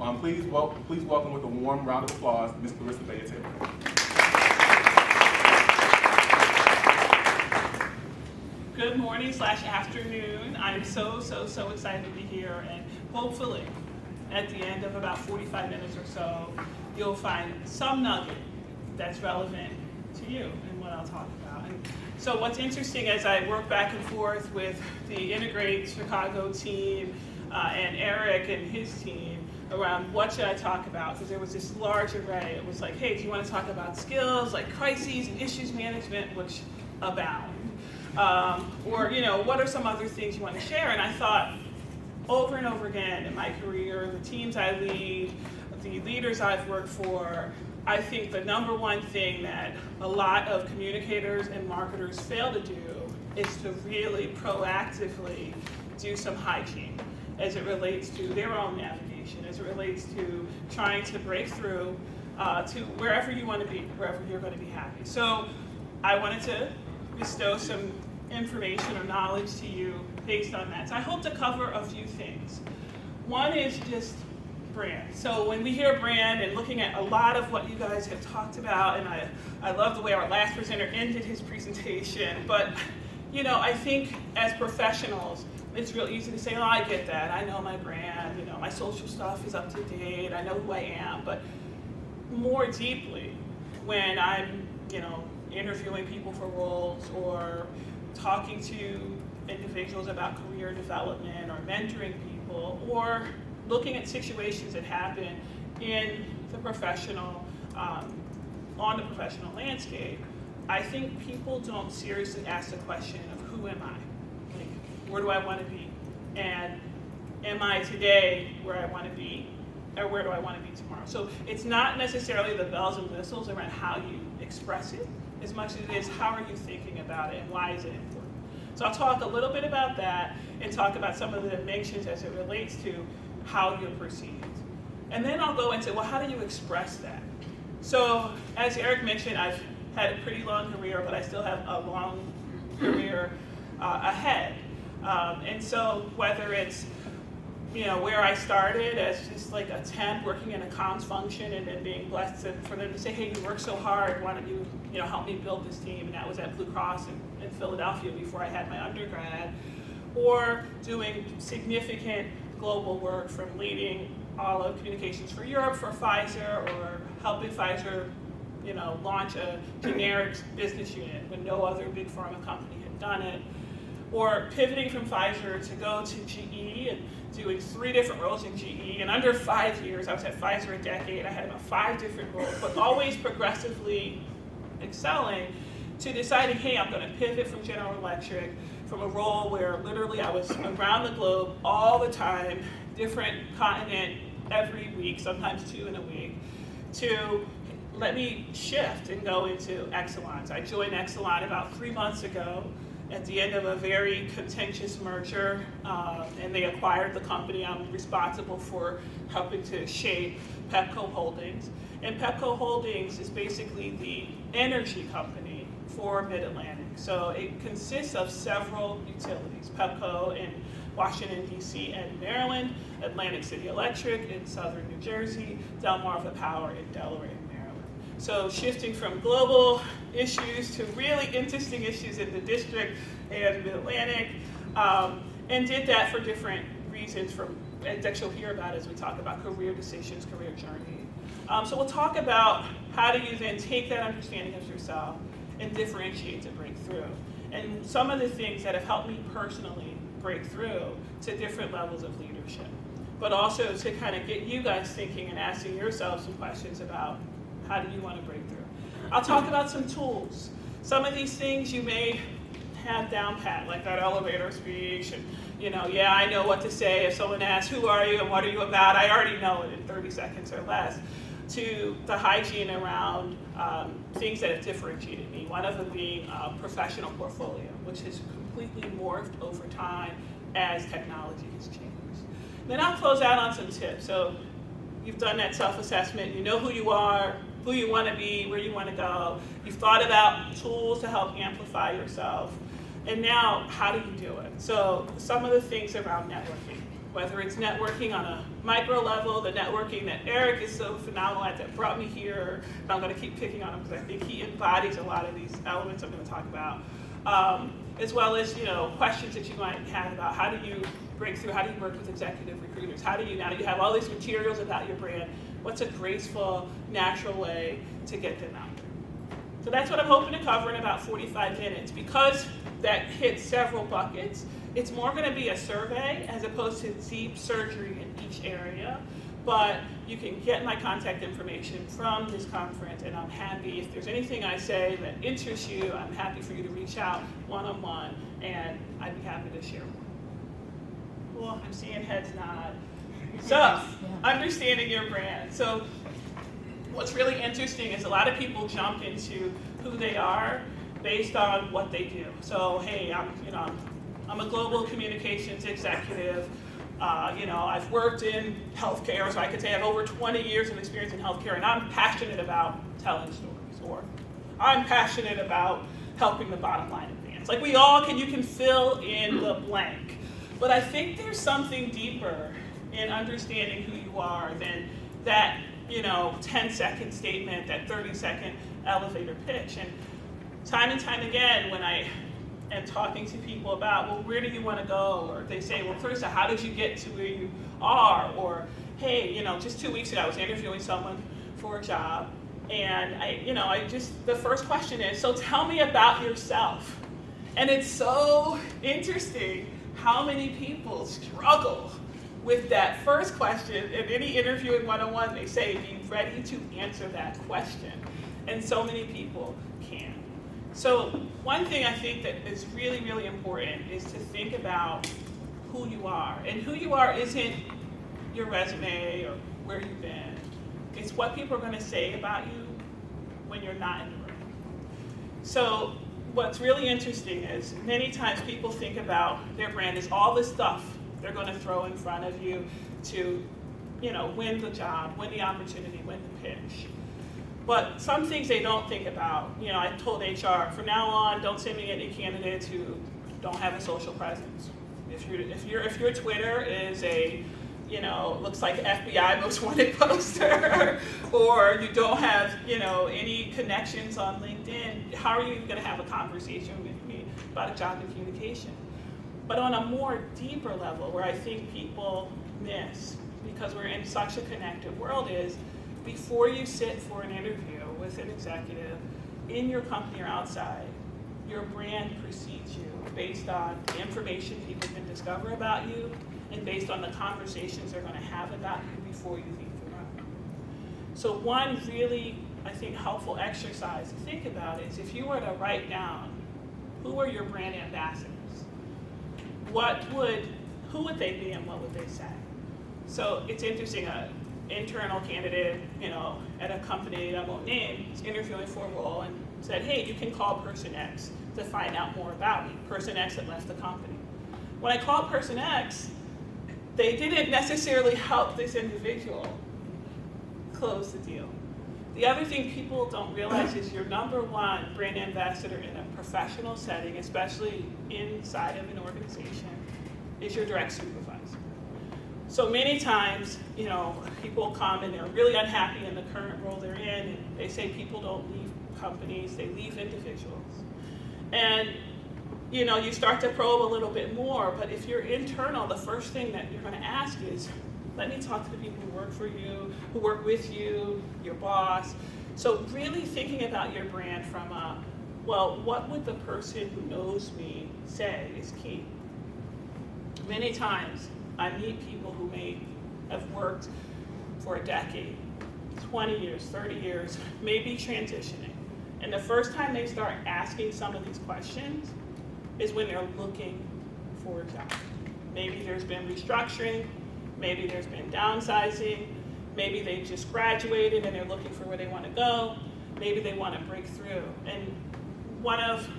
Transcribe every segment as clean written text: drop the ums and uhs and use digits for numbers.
Please welcome with a warm round of applause, Ms. Clarissa Beyah-Taylor. Good morning / afternoon. I'm so excited to be here, and hopefully at the end of about 45 minutes or so, you'll find some nugget that's relevant to you and what I'll talk about. And so what's interesting as I work back and forth with the Integrate Chicago team and Eric and his team around what should I talk about, because there was this large array. It was like, hey, do you want to talk about skills like crises and issues management, which abound? Or, what are some other things you want to share? And I thought over and over again in my career, the teams I lead, the leaders I've worked for, I think the number one thing that a lot of communicators and marketers fail to do is to really proactively do some hygiene as it relates to their own navigation, as it relates to trying to break through to wherever you want to be, wherever you're going to be happy. So I wanted to bestow some information or knowledge to you based on that. So I hope to cover a few things. One is just brand. So when we hear brand and looking at a lot of what you guys have talked about, and I love the way our last presenter ended his presentation, but I think as professionals, it's real easy to say, oh, I get that, I know my brand, my social stuff is up to date, I know who I am, but more deeply, when I'm, interviewing people for roles or talking to individuals about career development or mentoring people or looking at situations that happen in the professional, on the professional landscape, I think people don't seriously ask the question of who am I? Like, where do I want to be? And am I today where I want to be? Or where do I want to be tomorrow? So it's not necessarily the bells and whistles around how you express it, as much as it is how are you thinking about it and why is it important. So I'll talk a little bit about that and talk about some of the dimensions as it relates to how you're perceived. And then I'll go into, well, how do you express that? So as Eric mentioned, I've had a pretty long career, but I still have a long career ahead. And so whether it's where I started as just like a temp working in a comms function and then being blessed for them to say, hey, you work so hard, why don't you, help me build this team? And that was at Blue Cross in Philadelphia before I had my undergrad. Or doing significant global work from leading all of communications for Europe for Pfizer, or helping Pfizer, launch a generics business unit when no other big pharma company had done it. Or pivoting from Pfizer to go to GE and doing 3 different roles in GE. And under 5 years, I was at Pfizer a decade, I had about 5 different roles, but always progressively excelling, to deciding, hey, I'm going to pivot from General Electric, from a role where literally I was around the globe all the time, different continent every week, sometimes 2 in a week, to let me shift and go into Exelon. I joined Exelon about 3 months ago at the end of a very contentious merger, and they acquired the company. I'm responsible for helping to shape Pepco Holdings. And Pepco Holdings is basically the energy company for Mid-Atlantic. So it consists of several utilities, Pepco in Washington, D.C. and Maryland, Atlantic City Electric in southern New Jersey, Delmarva Power in Delaware and Maryland. So shifting from global issues to really interesting issues in the district and Mid-Atlantic, and did that for different reasons that you'll hear about as we talk about career decisions, career journey. So we'll talk about how do you then take that understanding of yourself and differentiate to break through. And some of the things that have helped me personally break through to different levels of leadership, but also to kind of get you guys thinking and asking yourselves some questions about how do you want to break through. I'll talk about some tools. Some of these things you may have down pat, like that elevator speech, and yeah, I know what to say if someone asks, who are you and what are you about? I already know it in 30 seconds or less. To the hygiene around things that have differentiated me. One of them being a professional portfolio, which has completely morphed over time as technology has changed. Then I'll close out on some tips. So you've done that self-assessment, you know who you are, who you want to be, where you want to go. You've thought about tools to help amplify yourself. And now, how do you do it? So some of the things around networking. Whether it's networking on a micro level, the networking that Eric is so phenomenal at that brought me here, and I'm going to keep picking on him because I think he embodies a lot of these elements I'm going to talk about, as well as questions that you might have about how do you break through, how do you work with executive recruiters, how do you, now that you have all these materials about your brand, what's a graceful, natural way to get them out there. So that's what I'm hoping to cover in about 45 minutes. Because that hits several buckets, it's more going to be a survey as opposed to deep surgery in each area. But you can get my contact information from this conference, and I'm happy, if there's anything I say that interests you, I'm happy for you to reach out one-on-one, and I'd be happy to share more. Well, I'm seeing heads nod. So, understanding your brand. So, what's really interesting is a lot of people jump into who they are based on what they do. So, hey, I'm a global communications executive. I've worked in healthcare, so I could say I have over 20 years of experience in healthcare, and I'm passionate about telling stories, or I'm passionate about helping the bottom line advance. Like you can fill in the blank. But I think there's something deeper in understanding who you are than that 10-second statement, that 30-second elevator pitch. And time again, when I am talking to people about, well, where do you want to go? Or they say, well, Clarissa, how did you get to where you are? Or, hey, just 2 weeks ago, I was interviewing someone for a job, and the first question is, so tell me about yourself. And it's so interesting how many people struggle with that first question. In any interview in one-on-one, they say, be ready to answer that question. And so many people can't. So one thing I think that is really, really important is to think about who you are. And who you are isn't your resume or where you've been. It's what people are going to say about you when you're not in the room. So what's really interesting is many times people think about their brand as all this stuff they're going to throw in front of you to, win the job, win the opportunity, win the pitch. But some things they don't think about. I told HR, from now on, don't send me any candidates who don't have a social presence. If your Twitter is looks like FBI most wanted poster, or you don't have, any connections on LinkedIn, how are you going to have a conversation with me about a job in communication? But on a more deeper level, where I think people miss, because we're in such a connected world, is before you sit for an interview with an executive in your company or outside, your brand precedes you based on the information people can discover about you and based on the conversations they're going to have about you before you leave the room. So one really, I think, helpful exercise to think about is if you were to write down who are your brand ambassadors, who would they be and what would they say? So it's interesting, an internal candidate, at a company that I won't name, is interviewing for a role and said, hey, you can call person X to find out more about me. Person X had left the company. When I called person X, they didn't necessarily help this individual close the deal. The other thing people don't realize is your number one brand ambassador in a professional setting, especially inside of an organization, is your direct supervisor. So many times, people come and they're really unhappy in the current role they're in, and they say people don't leave companies, they leave individuals. And you start to probe a little bit more, but if you're internal, the first thing that you're going to ask is, let me talk to the people who work for you, who work with you, your boss. So really thinking about your brand from what would the person who knows me say is key. Many times I meet people who may have worked for a decade, 20 years, 30 years, maybe transitioning. And the first time they start asking some of these questions is when they're looking for a job. Maybe there's been restructuring, maybe there's been downsizing, maybe they just graduated and they're looking for where they want to go, maybe they want to break through. And one of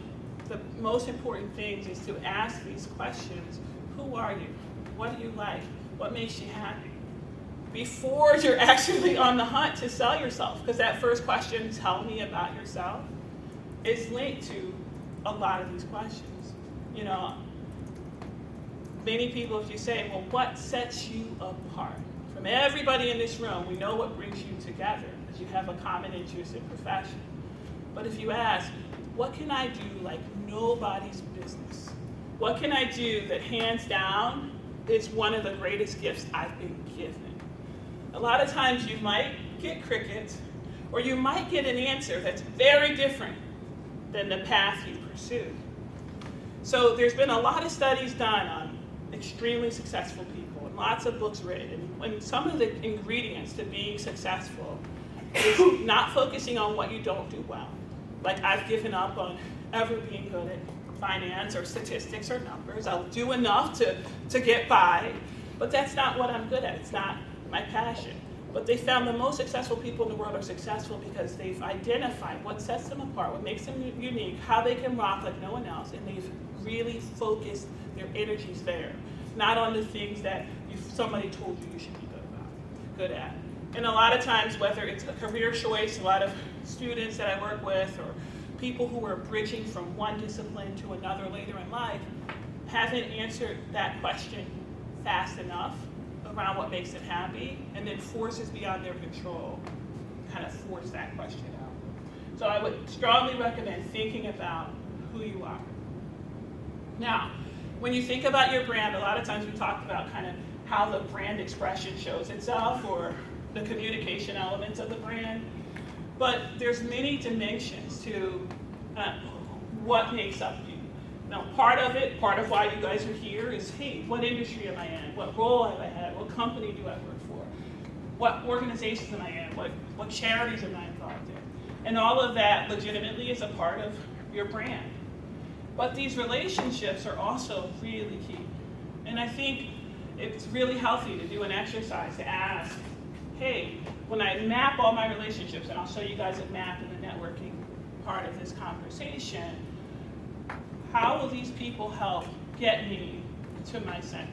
the most important things is to ask these questions. Who are you? What do you like? What makes you happy? Before you're actually on the hunt to sell yourself, because that first question, tell me about yourself, is linked to a lot of these questions. many people, if you say, well, what sets you apart? From everybody in this room, we know what brings you together, because you have a common interest in profession. But if you ask, what can I do like nobody's business? What can I do that hands down is one of the greatest gifts I've been given? A lot of times you might get crickets, or you might get an answer that's very different than the path you pursued. So there's been a lot of studies done on extremely successful people, and lots of books written. And some of the ingredients to being successful is not focusing on what you don't do well. Like, I've given up on ever being good at finance or statistics or numbers. I'll do enough to get by, but that's not what I'm good at. It's not my passion. But they found the most successful people in the world are successful because they've identified what sets them apart, what makes them unique, how they can rock like no one else, and they've really focused their energies there, not on the things that somebody told you should be good at. And a lot of times, whether it's a career choice, a lot of students that I work with, or people who are bridging from one discipline to another later in life, haven't answered that question fast enough around what makes them happy, and then forces beyond their control kind of force that question out. So I would strongly recommend thinking about who you are. Now, when you think about your brand, a lot of times we talked about kind of how the brand expression shows itself, or the communication elements of the brand. But there's many dimensions to what makes up you. Now, part of why you guys are here is, hey, what industry am I in? What role have I had? What company do I work for? What organizations am I in? What charities am I involved in? And all of that legitimately is a part of your brand. But these relationships are also really key. And I think it's really healthy to do an exercise to ask, hey, when I map all my relationships, and I'll show you guys a map in the networking part of this conversation, how will these people help get me to my center?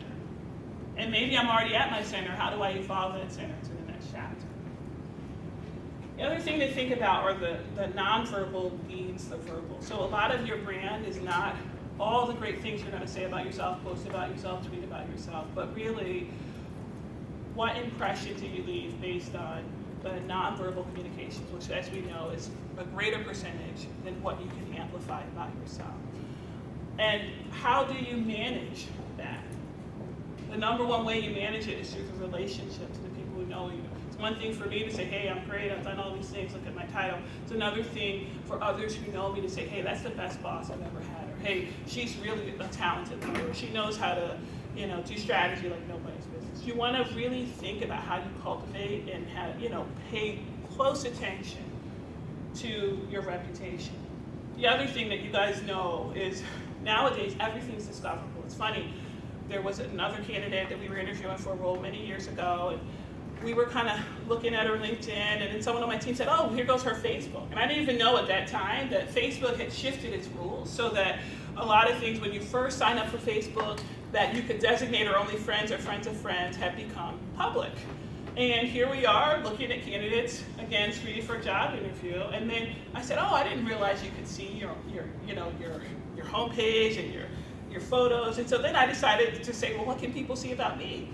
And maybe I'm already at my center, how do I evolve that center to the next chapter? The other thing to think about are the nonverbal leads the verbal. So a lot of your brand is not all the great things you're going to say about yourself, post about yourself, tweet about yourself, but really, what impression do you leave based on the nonverbal communications, which, as we know, is a greater percentage than what you can amplify about yourself. And how do you manage that? The number one way you manage it is through the relationships, the people who know you. It's one thing for me to say, hey, I'm great, I've done all these things, look at my title. It's another thing for others who know me to say, hey, that's the best boss I've ever had. Or, hey, she's really a talented leader. She knows how to, do strategy like nobody's business. You want to really think about how you cultivate and how, pay close attention to your reputation. The other thing that you guys know is nowadays everything's discoverable. It's funny, there was another candidate that we were interviewing for a role many years ago, and we were kind of looking at her LinkedIn, and then someone on my team said, oh, here goes her Facebook. And I didn't even know at that time that Facebook had shifted its rules so that a lot of things, when you first sign up for Facebook, that you could designate or only friends or friends of friends have become public. And here we are looking at candidates, again, screening for a job interview. And then I said, oh, I didn't realize you could see your homepage and your photos. And so then I decided to say, well, what can people see about me?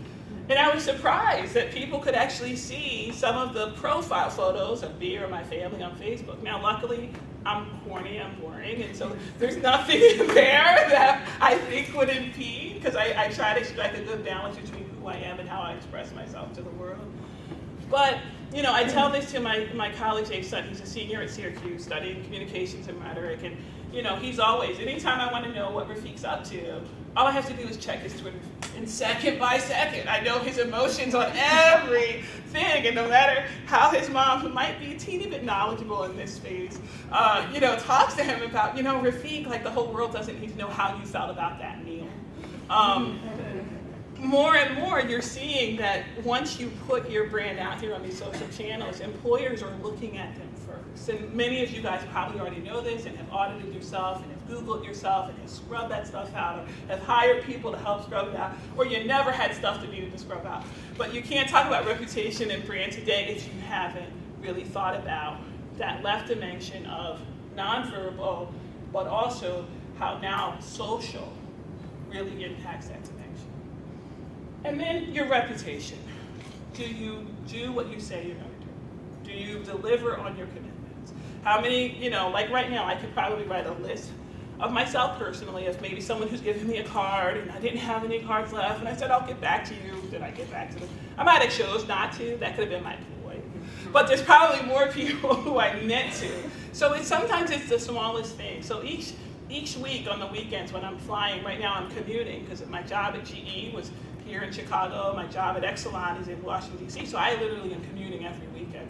And I was surprised that people could actually see some of the profile photos of me or my family on Facebook. Now, luckily, I'm corny, I'm boring, and so there's nothing in there that I think would impede, because I try to strike a good balance between who I am and how I express myself to the world. But, I tell this to my college-age son. He's a senior at Syracuse studying communications and rhetoric, and, he's always, anytime I want to know what Rafiq's up to, all I have to do is check his Twitter. And second by second, I know his emotions on everything. And no matter how his mom, who might be a teeny bit knowledgeable in this space, talks to him about, Rafiq, like the whole world doesn't need to know how you felt about that meal. More and more, you're seeing that once you put your brand out here on these social channels, employers are looking at them first. And many of you guys probably already know this and have audited yourself and have Googled yourself and have scrubbed that stuff out, or have hired people to help scrub it out, or you never had stuff that needed to scrub out. But you can't talk about reputation and brand today if you haven't really thought about that left dimension of nonverbal, but also how now social really impacts that dimension. And then your reputation. Do you do what you say you're going to do? Do you deliver on your commitments? How many, like right now, I could probably write a list of myself personally as maybe someone who's given me a card and I didn't have any cards left and I said, I'll get back to you. Did I get back to them? I might have chose not to. That could have been my ploy. But there's probably more people who I meant to. So sometimes it's the smallest thing. So each week on the weekends when I'm flying, right now I'm commuting because my job at GE was here in Chicago. My job at Exelon is in Washington, D.C. So I literally am commuting every weekend.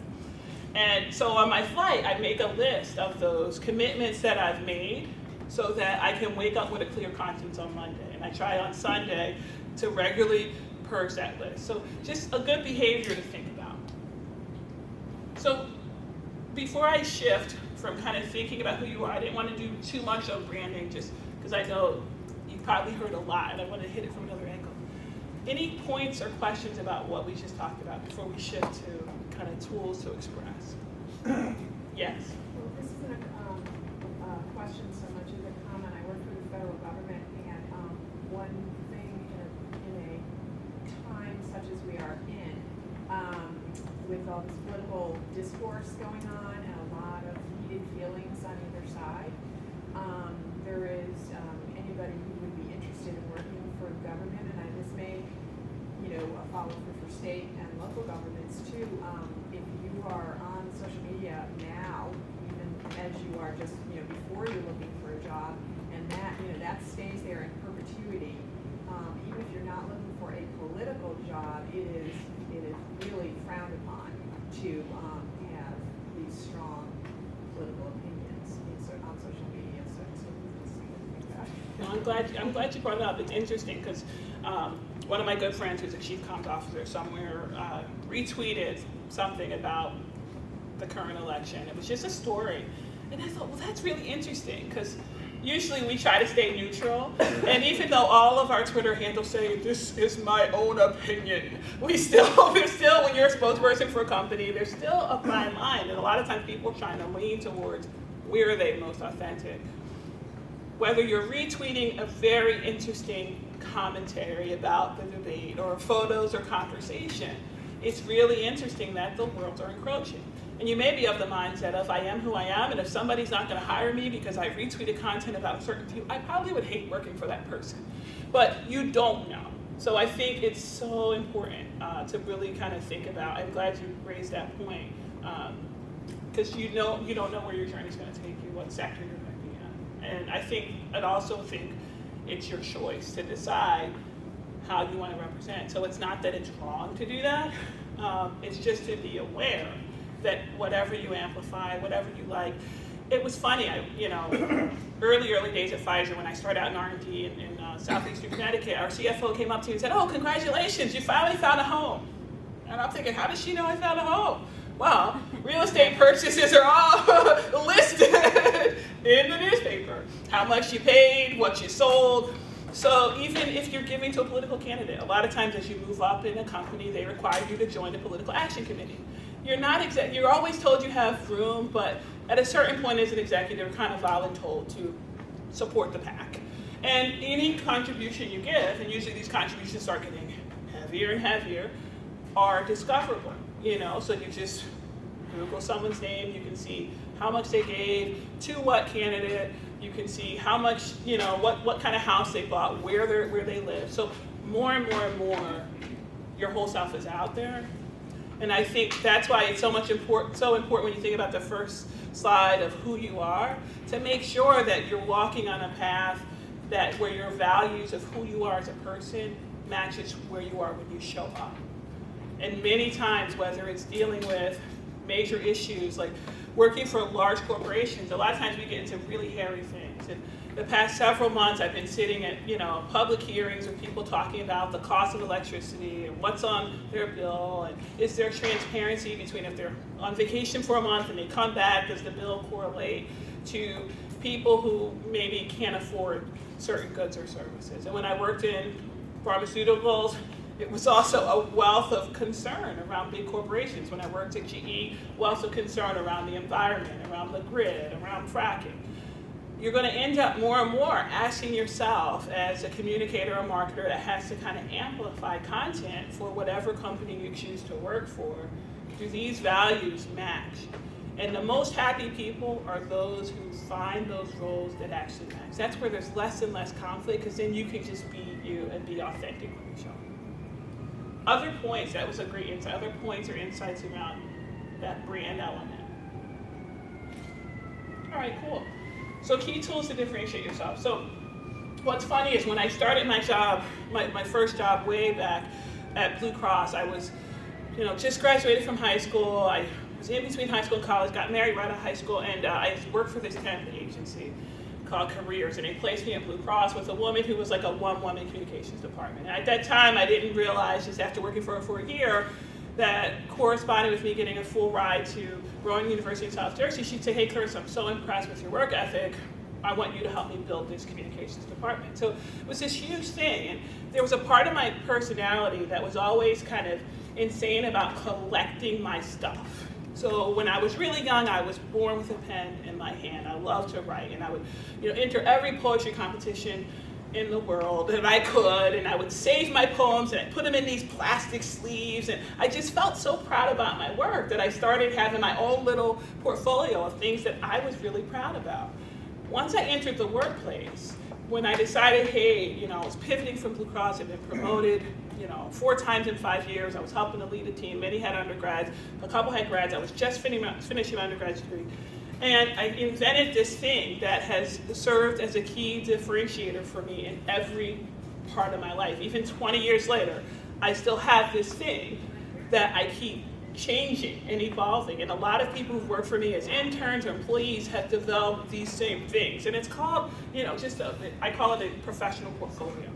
And so on my flight, I make a list of those commitments that I've made so that I can wake up with a clear conscience on Monday. And I try on Sunday to regularly purge that list. So just a good behavior to think about. So before I shift from kind of thinking about who you are, I didn't want to do too much of branding just because I know you've probably heard a lot and I want to hit it from another angle. Any points or questions about what we just talked about before we shift to kind of tools to express? Yes? Well, this isn't a question so much as a comment. I work for the federal government, and one thing in a time such as we are in, with all this political discourse going on and a lot of heated feelings on either side, there is anybody who would be interested in working for government, and this may, a follow through for state and local governments too. If you are on social media now, even as you are just, before you're looking for a job, and that stays there in perpetuity, even if you're not looking for a political job, it is really frowned upon to have these strong political opinions on social media. So I'm glad you brought it up. It's interesting because one of my good friends who's a chief comms officer somewhere retweeted something about the current election. It was just a story. And I thought, well, that's really interesting because usually we try to stay neutral. And even though all of our Twitter handles say, this is my own opinion, there's still, when you're a spokesperson for a company, there's still a fine line. And a lot of times people are trying to lean towards where are they most authentic. Whether you're retweeting a very interesting commentary about the debate or photos or conversation, it's really interesting that the worlds are encroaching. And you may be of the mindset of I am who I am, and if somebody's not going to hire me because I retweeted content about a certain view, I probably would hate working for that person. But you don't know. So I think it's so important to really kind of think about. I'm glad you raised that point because you don't know where your journey is going to take you, what sector you're going to be in. And I also think it's your choice to decide how you want to represent. So it's not that it's wrong to do that. It's just to be aware that whatever you amplify, whatever you like. It was funny, early days at Pfizer when I started out in R&D in southeastern Connecticut, our CFO came up to me and said, oh, congratulations, you finally found a home. And I'm thinking, how does she know I found a home? Well, real estate purchases are all listed in the newspaper. How much you paid, what you sold. So even if you're giving to a political candidate, a lot of times as you move up in a company, they require you to join the political action committee. You're always told you have room, but at a certain point as an executive, you're kind of voluntold to support the PAC. And any contribution you give, and usually these contributions start getting heavier and heavier, are discoverable. So you just Google someone's name, you can see how much they gave to what candidate, you can see how much, what kind of house they bought, where they live. So more and more and more, your whole self is out there. And I think that's why it's so important when you think about the first slide of who you are, to make sure that you're walking on a path where your values of who you are as a person matches where you are when you show up. And many times, whether it's dealing with major issues like working for large corporations, a lot of times we get into really hairy things. And the past several months, I've been sitting at public hearings with people talking about the cost of electricity and what's on their bill, and is there transparency between if they're on vacation for a month and they come back, does the bill correlate to people who maybe can't afford certain goods or services. And when I worked in pharmaceuticals, it was also a wealth of concern around big corporations. When I worked at GE, wealth of concern around the environment, around the grid, around fracking. you're going to end up more and more asking yourself as a communicator or marketer that has to kind of amplify content for whatever company you choose to work for. Do these values match? And the most happy people are those who find those roles that actually match. That's where there's less and less conflict, because then you can just be you and be authentic when you show up. Other points, that was a great insight, other points or insights around that brand element. All right, cool. So key tools to differentiate yourself. So what's funny is when I started my job, my first job way back at Blue Cross, I was, just graduated from high school. I was in between high school and college, got married right out of high school, and I worked for this temp agency called Careers, and they placed me at Blue Cross with a woman who was like a one-woman communications department. And at that time, I didn't realize, just after working for her for a year, that corresponding with me getting a full ride to Rowan University in South Jersey, she'd say, hey Clarissa, I'm so impressed with your work ethic. I want you to help me build this communications department. So it was this huge thing. And there was a part of my personality that was always kind of insane about collecting my stuff. So when I was really young, I was born with a pen in my hand. I loved to write, and I would enter every poetry competition in the world that I could, and I would save my poems and I'd put them in these plastic sleeves, and I just felt so proud about my work that I started having my own little portfolio of things that I was really proud about. Once I entered the workplace, when I decided, hey, I was pivoting from Blue Cross, I'd been promoted 4 times in 5 years, I was helping to lead a team, many had undergrads, a couple had grads, I was just finishing my undergraduate degree. And I invented this thing that has served as a key differentiator for me in every part of my life. Even 20 years later, I still have this thing that I keep changing and evolving. And a lot of people who work for me as interns or employees have developed these same things. And it's called, I call it a professional portfolio.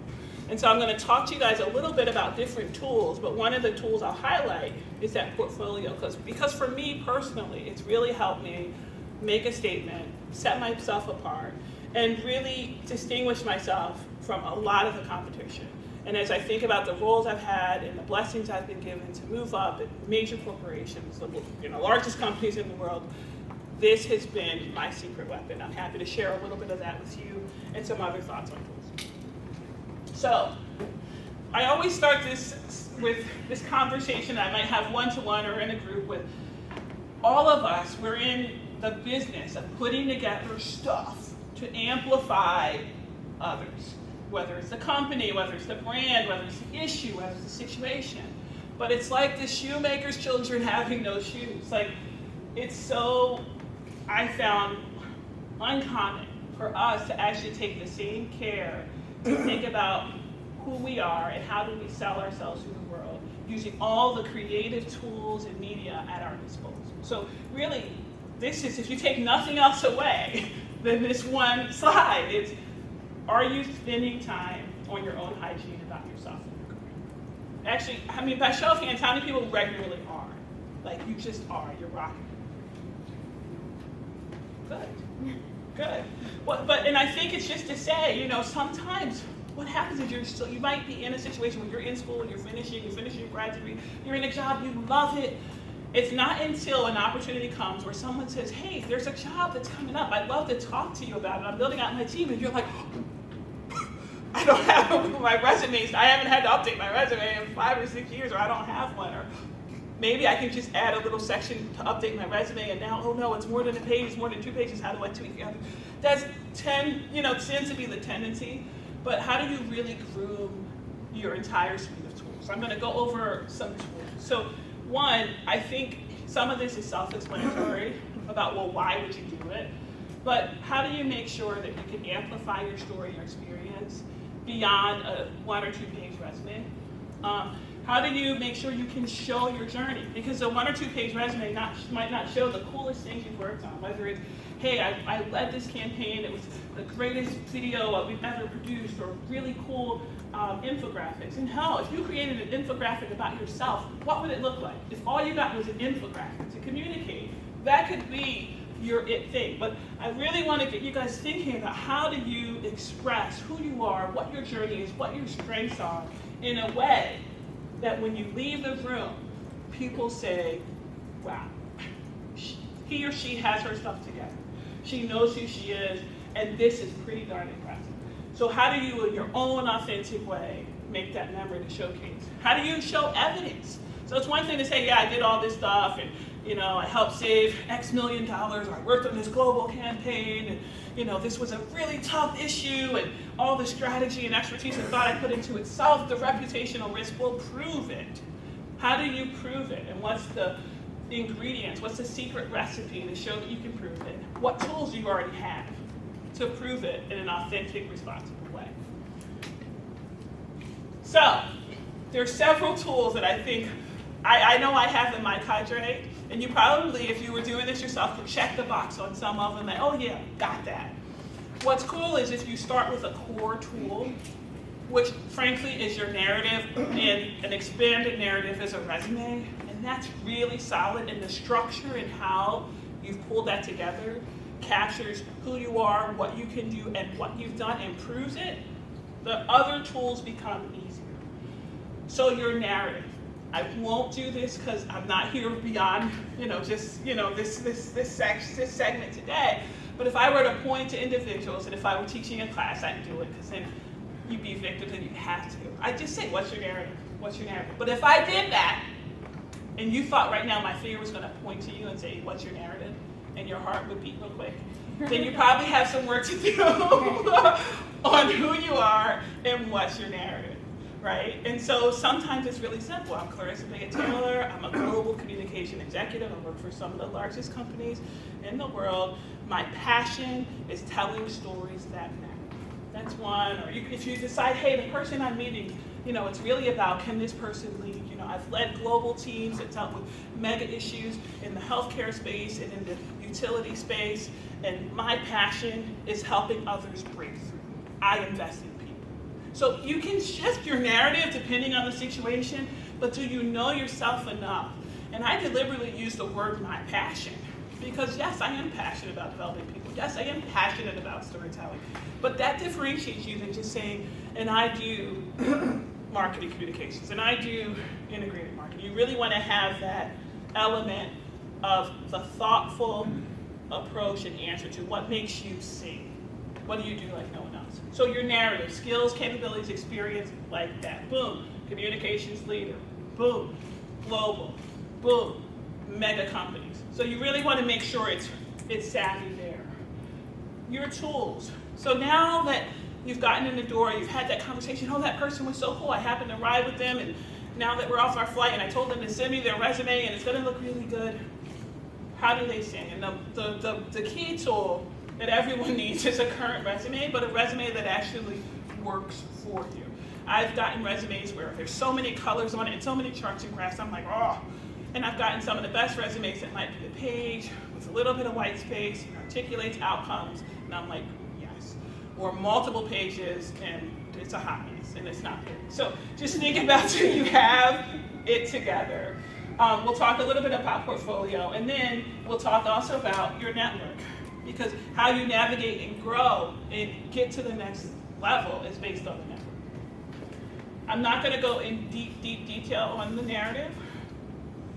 And so I'm going to talk to you guys a little bit about different tools, but one of the tools I'll highlight is that portfolio, because for me personally, it's really helped me make a statement, set myself apart, and really distinguish myself from a lot of the competition. And as I think about the roles I've had and the blessings I've been given to move up at major corporations, the largest companies in the world, this has been my secret weapon. I'm happy to share a little bit of that with you and some other thoughts on tools. So, I always start this with this conversation I might have one-to-one or in a group with all of us. We're in the business of putting together stuff to amplify others, whether it's the company, whether it's the brand, whether it's the issue, whether it's the situation. But it's like the shoemaker's children having no shoes. Like, it's so, I found, uncommon for us to actually take the same care to think about who we are and how do we sell ourselves to the world using all the creative tools and media at our disposal. So really, this is, if you take nothing else away than this one slide, it's, are you spending time on your own hygiene about yourself and your career? Actually, by show of hands, how many people regularly are? Like, you just are, you're rocking. Good. Well, and I think it's just to say, sometimes what happens is you might be in a situation where you're in school and you're finishing your grad degree, you're in a job, you love it. It's not until an opportunity comes where someone says, hey, there's a job that's coming up, I'd love to talk to you about it, I'm building out my team, and you're like, I don't have my resumes, I haven't had to update my resume in 5 or 6 years, or I don't have one, or maybe I can just add a little section to update my resume, and now, oh no, it's more than a page, it's more than 2 pages, how do I tweak it? That tends to be the tendency, but how do you really groom your entire suite of tools? I'm gonna go over some tools. So one, I think some of this is self-explanatory about, well, why would you do it? But how do you make sure that you can amplify your story, your experience, beyond a 1 or 2 page resume? How do you make sure you can show your journey? Because a 1 or 2 page resume might not show the coolest things you've worked on, whether it's, hey, I led this campaign, it was the greatest video we've ever produced, or really cool infographics. And hell, if you created an infographic about yourself, what would it look like? If all you got was an infographic to communicate, that could be your it thing. But I really want to get you guys thinking about how do you express who you are, what your journey is, what your strengths are, in a way that when you leave the room, people say, wow, he or she has her stuff together. She knows who she is, And this is pretty darn impressive. So how do you, in your own authentic way, make that memory to showcase? How do you show evidence? So it's one thing to say, yeah, I did all this stuff, and I helped save X million dollars, or I worked on this global campaign, and this was a really tough issue, and all the strategy and expertise and thought I put into itself, the reputational risk will prove it. How do you prove it? And what's the ingredients? What's the secret recipe to show that you can prove it? What tools do you already have to prove it in an authentic, responsible way? So, there are several tools that I think, I know I have in my cadre, and you probably, if you were doing this yourself, could check the box on some of them, like, oh yeah, got that. What's cool is if you start with a core tool, which frankly is your narrative, and an expanded narrative is a resume, and that's really solid, and the structure and how you've pulled that together captures who you are, what you can do, and what you've done, and proves it, the other tools become easier. So your narrative. I won't do this because I'm not here beyond, this segment today. But if I were to point to individuals, and if I were teaching a class, I'd do it, because then you'd be victims and you'd have to. I'd just say, what's your narrative? What's your narrative? But if I did that, and you thought right now my finger was going to point to you and say, what's your narrative? And your heart would beat real quick, then you probably have some work to do on who you are and what's your narrative. Right? And so sometimes it's really simple. I'm Clarissa Beyah-Taylor. I'm a global communication executive. I work for some of the largest companies in the world. My passion is telling stories that matter. That's one. Or if you decide, hey, the person I'm meeting, it's really about, can this person lead? I've led global teams that dealt with mega issues in the healthcare space and in the utility space. And my passion is helping others break through. I invest in people. So you can shift your narrative depending on the situation, but do you know yourself enough? And I deliberately use the word my passion, because yes, I am passionate about developing people. Yes, I am passionate about storytelling. But that differentiates you than just saying, and I do marketing communications, and I do integrated marketing. You really want to have that element of the thoughtful approach and answer to what makes you sing. What do you do like no one else? So your narrative, skills, capabilities, experience, like that. Boom. Communications leader. Boom. Global. Boom. Mega companies. So you really want to make sure it's savvy there. Your tools. So now that you've gotten in the door, you've had that conversation, oh, that person was so cool, I happened to ride with them, and now that we're off our flight and I told them to send me their resume and it's going to look really good, how do they sing? And the key tool that everyone needs is a current resume, but a resume that actually works for you. I've gotten resumes where there's so many colors on it and so many charts and graphs, I'm like, oh. And I've gotten some of the best resumes that might be a page with a little bit of white space, and articulates outcomes, and I'm like, yes. Or multiple pages, and it's a hot mess, and it's not good. So just think about so you have it together. We'll talk a little bit about portfolio, and then we'll talk also about your network. Because how you navigate and grow and get to the next level is based on the network. I'm not going to go in deep detail on the narrative,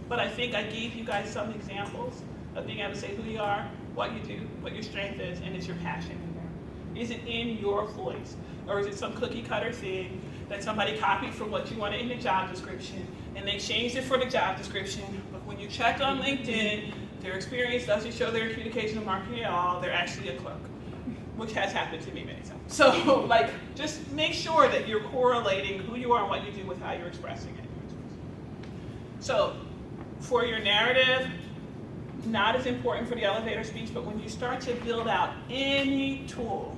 but I think I gave you guys some examples of being able to say who you are, what you do, what your strength is, and is your passion in there. Is it in your voice? Or is it some cookie cutter thing that somebody copied from what you wanted in the job description, and they changed it for the job description, but when you check on LinkedIn, their experience doesn't show their communication and marketing at all, they're actually a clerk, which has happened to me many times. So, just make sure that you're correlating who you are and what you do with how you're expressing it. So, for your narrative, not as important for the elevator speech, but when you start to build out any tool,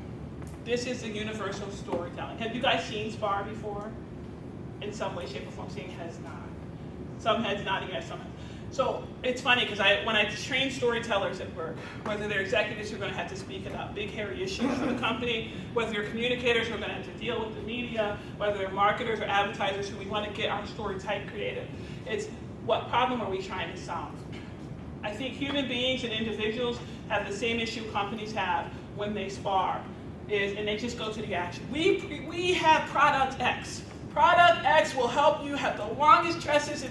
this is the universal storytelling. Have you guys seen SPAR before? In some way, shape, or form, seeing heads nod. Some heads nodding, yes, some heads. So it's funny because when I train storytellers at work, whether they're executives who are going to have to speak about big, hairy issues for the company, whether they're communicators who are going to have to deal with the media, whether they're marketers or advertisers who we want to get our story type creative, it's what problem are we trying to solve? I think human beings and individuals have the same issue companies have when they spar, and they just go to the action. We have product X. Product X will help you have the longest tresses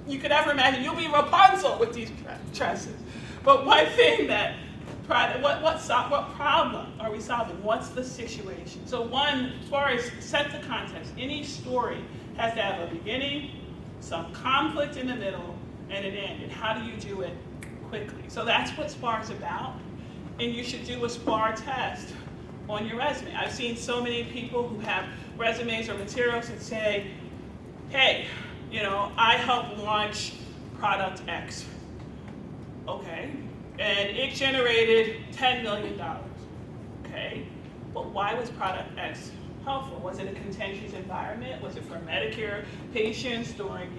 you could ever imagine. You'll be Rapunzel with these tresses. But one thing that What problem are we solving? What's the situation? So one, as far as set the context, any story has to have a beginning, some conflict in the middle, and an end. And how do you do it quickly? So that's what SPAR is about. And you should do a SPAR test on your resume. I've seen so many people who have resumes or materials that say, hey, I helped launch product X. Okay. And it generated $10 million. Okay. But why was product X helpful? Was it a contentious environment? Was it for Medicare patients during,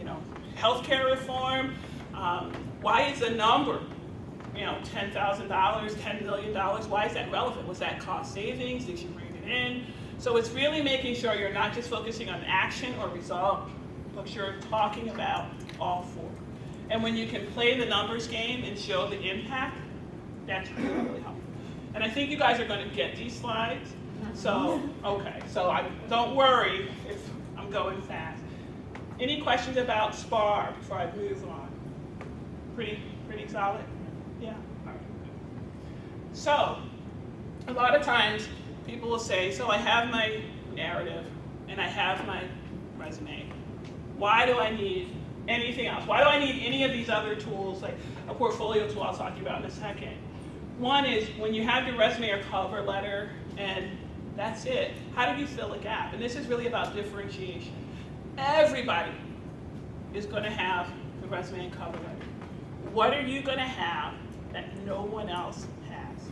healthcare reform? Why is the number, $10,000, $10 million? Why is that relevant? Was that cost savings? Did you bring it in? So it's really making sure you're not just focusing on action or result, but you're talking about all four. And when you can play the numbers game and show the impact, that's really, really helpful. And I think you guys are going to get these slides. So, okay, so don't worry if I'm going fast. Any questions about SPAR before I move on? Pretty solid? Yeah? All right. So, a lot of times people will say, so I have my narrative and I have my resume. Why do I need anything else? Why do I need any of these other tools, like a portfolio tool I'll talk to you about in a second? One is when you have your resume or cover letter and that's it, how do you fill a gap? And this is really about differentiation. Everybody is going to have the resume and cover letter. What are you going to have that no one else has?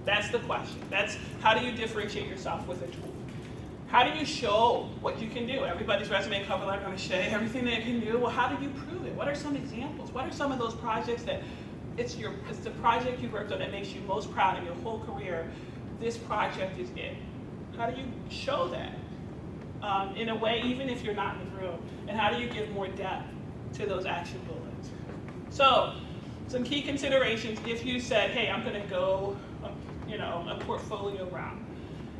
That's the question. That's how do you differentiate yourself with a tool? How do you show what you can do? Everybody's resume and cover letter are going to show everything they can do. Well, how do you prove it? What are some examples? What are some of those projects that it's the project you worked on that makes you most proud in your whole career? This project is it. How do you show that in a way, even if you're not in the room? And how do you give more depth to those action bullets? So, some key considerations if you said, hey, I'm going to go, a portfolio route.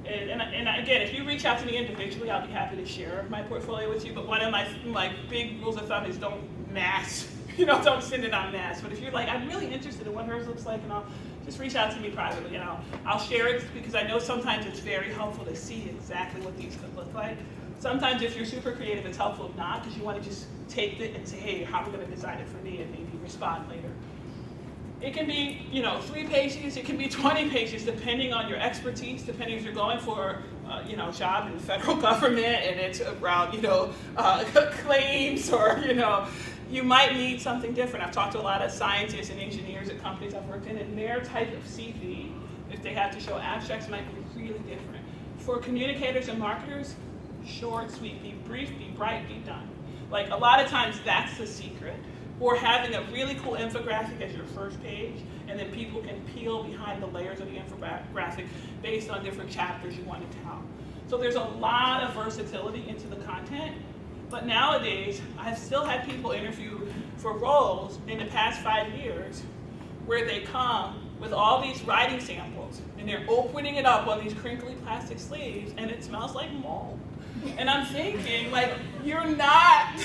And again, if you reach out to me individually, I'll be happy to share my portfolio with you. But one of my big rules of thumb is don't mass, don't send it en masse. But if you're like, I'm really interested in what hers looks like, and I'll just reach out to me privately, I'll share it because I know sometimes it's very helpful to see exactly what these could look like. Sometimes if you're super creative, it's helpful not because you want to just take it and say, hey, how am I going to design it for me, and maybe respond later. It can be, 3 pages, it can be 20 pages, depending on your expertise, depending if you're going for, a job in the federal government and it's around, claims or, you might need something different. I've talked to a lot of scientists and engineers at companies I've worked in, and their type of CV, if they have to show abstracts, might be really different. For communicators and marketers, short, sweet, be brief, be bright, be done. Like a lot of times that's the secret. Or having a really cool infographic as your first page, and then people can peel behind the layers of the infographic based on different chapters you want to tell. So there's a lot of versatility into the content, but nowadays, I've still had people interview for roles in the past 5 years where they come with all these writing samples, and they're opening it up on these crinkly plastic sleeves, and it smells like mold. And I'm thinking, you're not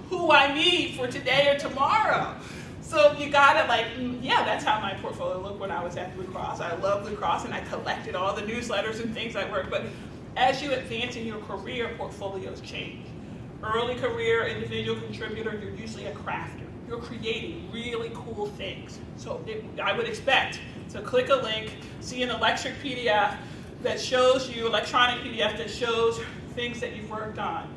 who I need for today or tomorrow. So you gotta that's how my portfolio looked when I was at Blue Cross. I love Blue Cross and I collected all the newsletters and things I worked, but as you advance in your career, portfolios change. Early career, individual contributor, you're usually a crafter. You're creating really cool things. So I would expect to click a link, see an electronic PDF that shows things that you've worked on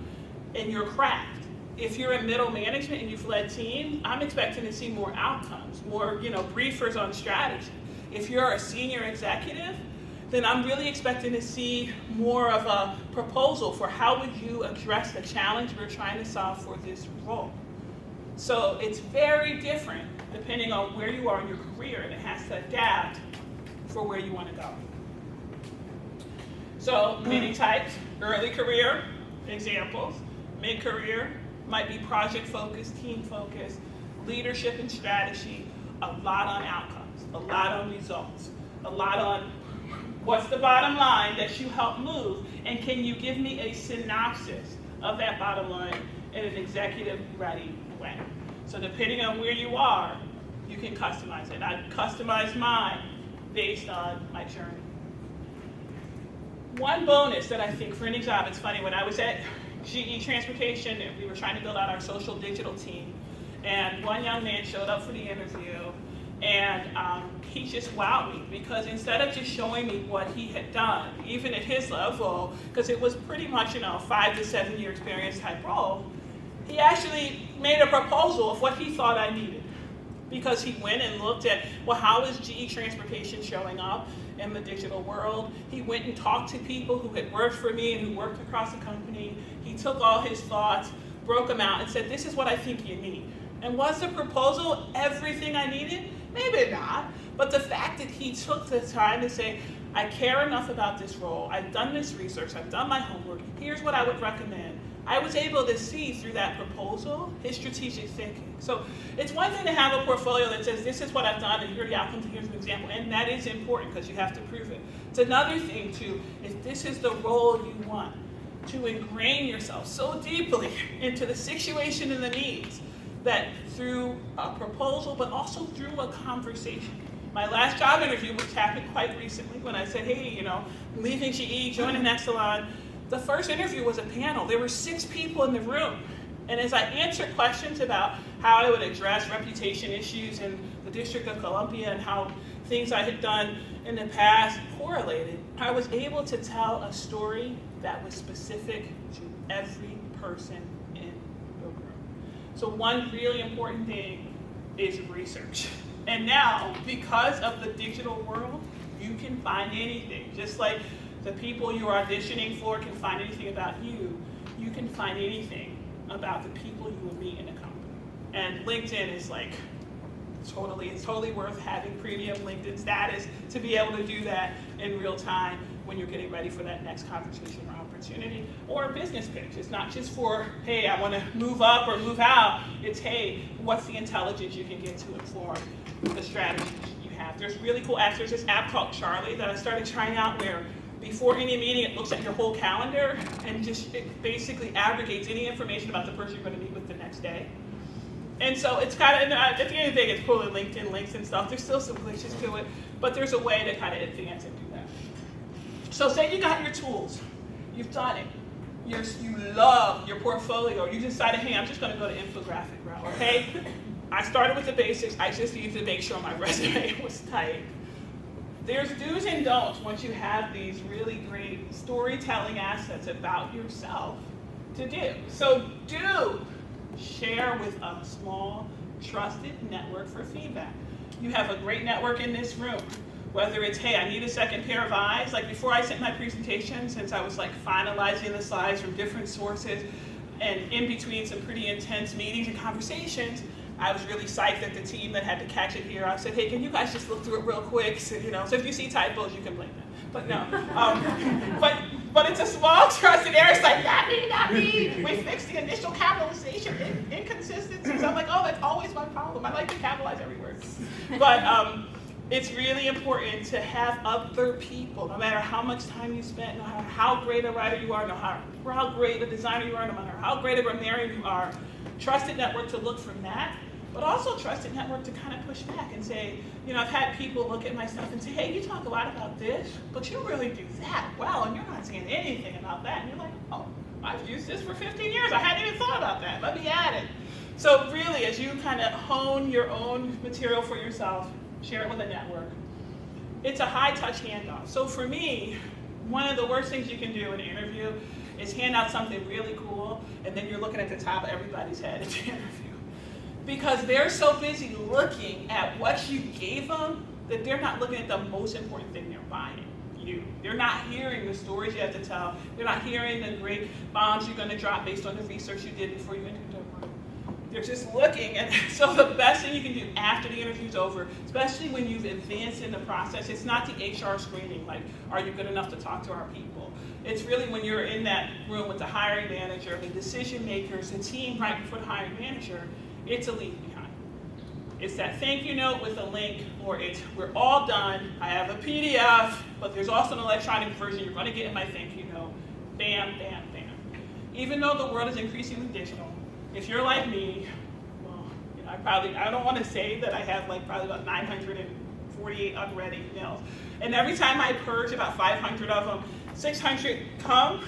in your craft. If you're in middle management and you've led teams, I'm expecting to see more outcomes, more briefers on strategy. If you're a senior executive, then I'm really expecting to see more of a proposal for how would you address the challenge we're trying to solve for this role. So it's very different depending on where you are in your career, and it has to adapt for where you want to go. So many types: early career, examples; mid-career, might be project-focused, team-focused; leadership and strategy, a lot on outcomes, a lot on results, a lot on what's the bottom line that you help move, and can you give me a synopsis of that bottom line in an executive-ready way. So depending on where you are, you can customize it. I customized mine based on my journey. One bonus that I think for any job, it's funny, when I was at GE Transportation, we were trying to build out our social digital team, and one young man showed up for the interview, and he just wowed me, because instead of just showing me what he had done, even at his level, because it was pretty much, 5 to 7 year experience type role, he actually made a proposal of what he thought I needed. Because he went and looked at, well, how is GE Transportation showing up in the digital world? He went and talked to people who had worked for me and who worked across the company. He took all his thoughts, broke them out, and said, this is what I think you need. And was the proposal everything I needed? Maybe not. But the fact that he took the time to say, I care enough about this role, I've done this research, I've done my homework, here's what I would recommend. I was able to see through that proposal his strategic thinking. So it's one thing to have a portfolio that says, this is what I've done, and here are the outcomes, and here's an example, and that is important because you have to prove it. It's another thing to, if this is the role you want, to ingrain yourself so deeply into the situation and the needs that through a proposal, but also through a conversation. My last job interview, which happened quite recently, when I said, hey, leaving GE, joining Exelon, the first interview was a panel. There were 6 people in the room. And as I answered questions about how I would address reputation issues in the District of Columbia and how things I had done in the past correlated, I was able to tell a story that was specific to every person in the room. So one really important thing is research. And now, because of the digital world, you can find anything. Just like the people you're auditioning for can find anything about you, you can find anything about the people you will meet in a company. And LinkedIn is it's totally worth having premium LinkedIn status to be able to do that in real time when you're getting ready for that next conversation or opportunity or a business pitch. It's not just for, hey, I want to move up or move out. It's, hey, what's the intelligence you can get to inform the strategies you have. There's really cool apps. There's this app called Charlie that I started trying out where before any meeting, it looks at your whole calendar and it basically aggregates any information about the person you're going to meet with the next day. And so it's kind of, at the end of the day, it's pulling LinkedIn links and stuff. There's still some glitches to it, but there's a way to kind of advance and do that. So say you got your tools, you've done it, you love your portfolio, you decided, hey, I'm just going to go the infographic route, okay? I started with the basics, I just needed to make sure my resume was tight. There's do's and don'ts once you have these really great storytelling assets about yourself to do. So do share with a small, trusted network for feedback. You have a great network in this room. Whether it's, hey, I need a second pair of eyes. Like before I sent my presentation, since I was finalizing the slides from different sources and in between some pretty intense meetings and conversations, I was really psyched that the team that had to catch it here, I said, hey, can you guys just look through it real quick? So, so if you see typos, you can blame them. But no, but it's a small trusted area. It's like, not me. We fixed the initial capitalization inconsistencies. I'm like, oh, that's always my problem. I like to capitalize every word. But it's really important to have other people, no matter how much time you spend, no matter how great a writer you are, no matter how great a designer you are, no matter how great a grammarian you are, trusted network to look from that. But also trusted network to kind of push back and say, I've had people look at my stuff and say, hey, you talk a lot about this, but you really do that well, and you're not saying anything about that. And you're like, oh, I've used this for 15 years. I hadn't even thought about that. Let me add it. So really, as you kind of hone your own material for yourself, share it with a network. It's a high-touch handoff. So for me, one of the worst things you can do in an interview is hand out something really cool, and then you're looking at the top of everybody's head at the interview. Because they're so busy looking at what you gave them that they're not looking at the most important thing they're buying, you. They're not hearing the stories you have to tell. They're not hearing the great bombs you're going to drop based on the research you did before you entered the room. They're just looking. And so the best thing you can do after the interview's over, especially when you've advanced in the process, it's not the HR screening, like, are you good enough to talk to our people? It's really when you're in that room with the hiring manager, the decision makers, the team right before the hiring manager, it's a leave behind. It's that thank you note with a link, or it's we're all done. I have a PDF, but there's also an electronic version you're going to get in my thank you note. Bam, bam, bam. Even though the world is increasingly digital, if you're like me, well, I don't want to say that I have probably about 940 48 unread emails. And every time I purge about 500 of them, 600 come.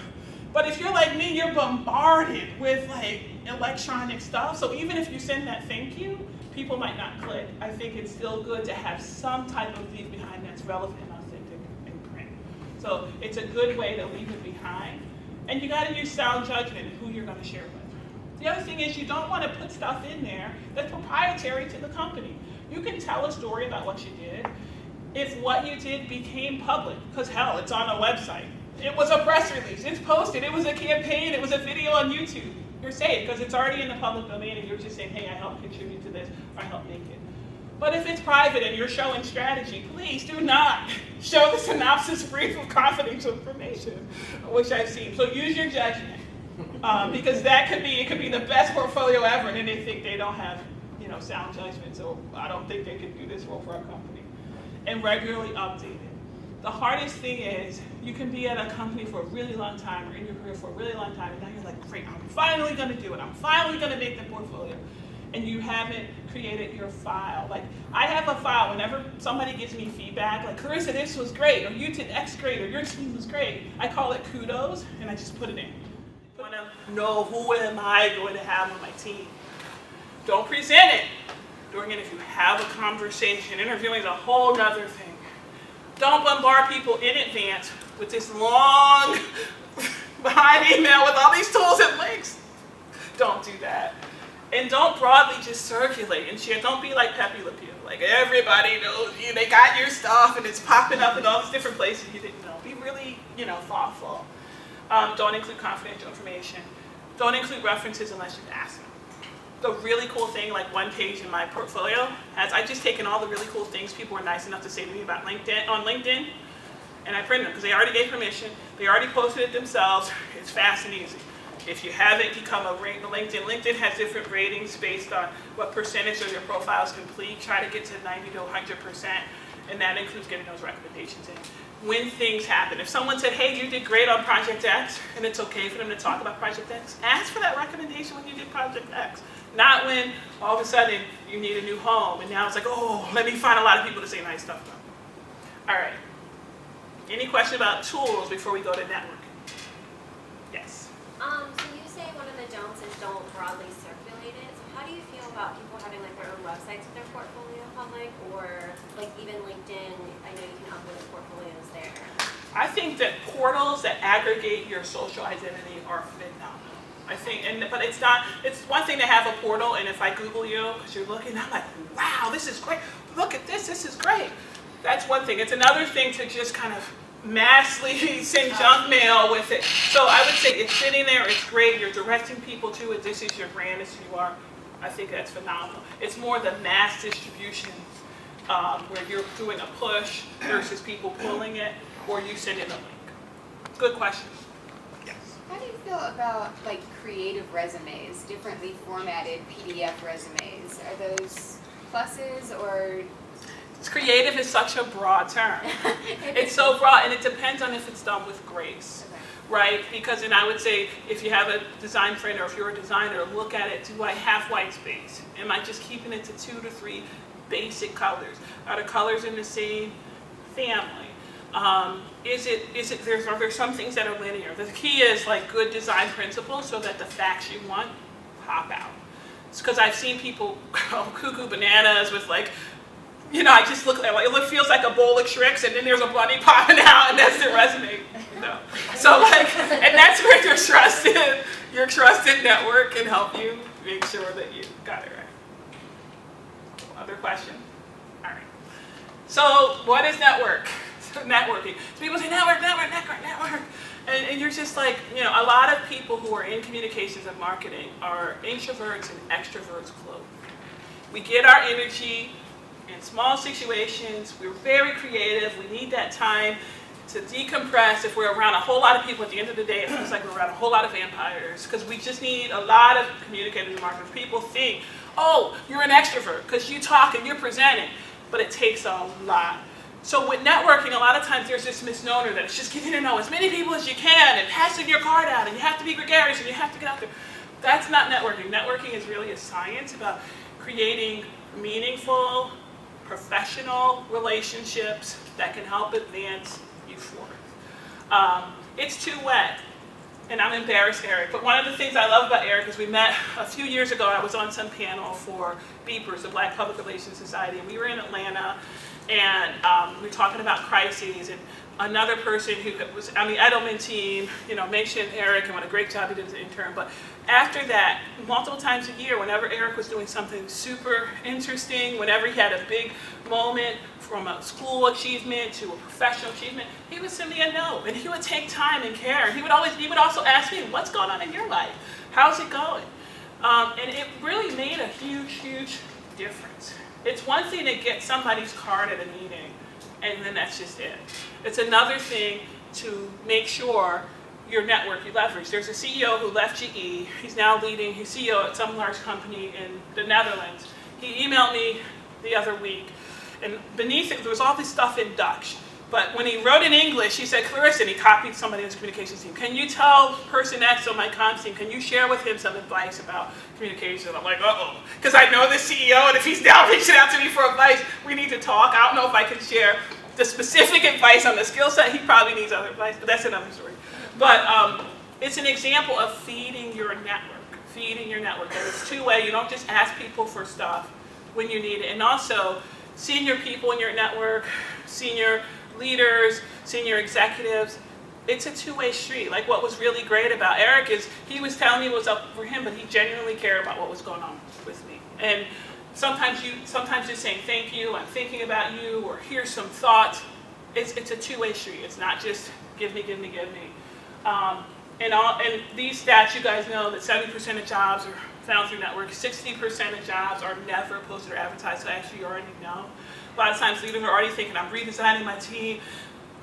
But if you're like me, you're bombarded with like electronic stuff. So even if you send that thank you, people might not click. I think it's still good to have some type of leave behind that's relevant and authentic and print. So it's a good way to leave it behind. And you gotta use sound judgment in who you're gonna share with. The other thing is you don't wanna put stuff in there that's proprietary to the company. You can tell a story about what you did if what you did became public, because hell, it's on a website. It was a press release, it's posted, it was a campaign, it was a video on YouTube. You're safe because it's already in the public domain and you're just saying, hey, I helped contribute to this, or I helped make it. But if it's private and you're showing strategy, please do not show the synopsis brief of confidential information, which I've seen. So use your judgment, because it could be the best portfolio ever, and then they think they don't have, sound judgment. So I don't think they can do this role for our company. And regularly update it. The hardest thing is you can be at a company for a really long time or in your career for a really long time, and now you're like, great, I'm finally going to do it. I'm finally going to make the portfolio. And you haven't created your file. Like, I have a file whenever somebody gives me feedback, like, Clarissa, this was great, or you did X great, or your team was great. I call it kudos, and I just put it in. I want to know who am I going to have on my team. Don't present it during it if you have a conversation. Interviewing is a whole nother thing. Don't bombard people in advance with this long behind email with all these tools and links. Don't do that. And don't broadly just circulate and share. Don't be like Pepe Le Pew. Like everybody knows you, they got your stuff and it's popping up in all these different places you didn't know. Be really, thoughtful. Don't include confidential information. Don't include references unless you've asked them. The really cool thing, like one page in my portfolio, I've just taken all the really cool things people were nice enough to say to me about LinkedIn, and I printed them because they already gave permission, they already posted it themselves, it's fast and easy. If you haven't become a LinkedIn has different ratings based on what percentage of your profile is complete. Try to get to 90 to 100%, and that includes getting those recommendations in. When things happen, if someone said, hey, you did great on Project X, and it's okay for them to talk about Project X, ask for that recommendation when you did Project X. Not when all of a sudden you need a new home, and now it's like, oh, let me find a lot of people to say nice stuff about. All right. Any question about tools before we go to networking? Yes. So you say one of the don'ts is don't broadly circulate it. So how do you feel about people having like their own websites with their portfolio public, or like even LinkedIn? I know you can upload portfolios there. I think that portals that aggregate your social identity are phenomenal. I think, but it's not. It's one thing to have a portal, and if I Google you because you're looking, I'm like, wow, this is great. Look at this. This is great. That's one thing. It's another thing to just kind of massively send junk mail with it. So I would say it's sitting there, it's great, you're directing people to it, this is your brand, this is who you are. I think that's phenomenal. It's more the mass distribution where you're doing a push versus people pulling it, or you sending a link. Good question. Yes. How do you feel about like creative resumes, differently formatted PDF resumes? Are those pluses or? Creative is such a broad term. It's so broad, and it depends on if it's done with grace, right? Because, and I would say, if you have a design friend or if you're a designer, look at it. Do I have white space? Am I just keeping it to 2 to 3 basic colors? Are the colors in the same family? Are there some things that are linear? The key is like good design principles so that the facts you want pop out. It's because I've seen people go cuckoo bananas with like, I just look at it feels like a bowl of tricks, and then there's a bunny popping out, and that's the resume. So and that's where your trusted network can help you make sure that you got it right. Other question? All right. So what is networking? So people say network. And you're just like, a lot of people who are in communications and marketing are introverts and extroverts close. We get our energy in small situations. We're very creative. We need that time to decompress. If we're around a whole lot of people, at the end of the day, it feels like we're around a whole lot of vampires, because we just need a lot of communicators and marketers. People think, oh, you're an extrovert because you talk and you're presenting, but it takes a lot. So with networking, a lot of times there's this misnomer that it's just getting to know as many people as you can and passing your card out, and you have to be gregarious and you have to get out there. That's not networking. Networking is really a science about creating meaningful professional relationships that can help advance you forward. It's two-way. And I'm embarrassed, Eric. But one of the things I love about Eric is we met a few years ago. I was on some panel for BPRS, the Black Public Relations Society, and we were in Atlanta, and we were talking about crises. And another person who was on the Edelman team, mentioned Eric and what a great job he did as an intern. But after that, multiple times a year, whenever Eric was doing something super interesting, whenever he had a big moment, from a school achievement to a professional achievement, he would send me a note, and he would take time and care. He would also ask me, what's going on in your life? How's it going? And it really made a huge, huge difference. It's one thing to get somebody's card at a meeting, and then that's just it. It's another thing to make sure your network you leverage. There's a CEO who left GE. He's now leading, he's CEO at some large company in the Netherlands. He emailed me the other week, and beneath it, there was all this stuff in Dutch. But when he wrote in English, he said, Clarissa, and he copied somebody in his communications team, can you tell person X on my comms team, can you share with him some advice about communication? And I'm like, uh-oh, because I know the CEO, and if he's now reaching out to me for advice, we need to talk. I don't know if I can share the specific advice on the skill set. He probably needs other advice, but that's another story. But it's an example of feeding your network, And it's two-way. You don't just ask people for stuff when you need it. And also, senior people in your network, senior leaders, senior executives, it's a two-way street. Like what was really great about Eric is he was telling me what's up for him, but he genuinely cared about what was going on with me. And sometimes just saying thank you, I'm thinking about you, or here's some thoughts. It's a two-way street. It's not just give me. And these stats, you guys know that 70% of jobs are found through networks. 60% of jobs are never posted or advertised, so actually you already know. A lot of times leaders are already thinking, I'm redesigning my team,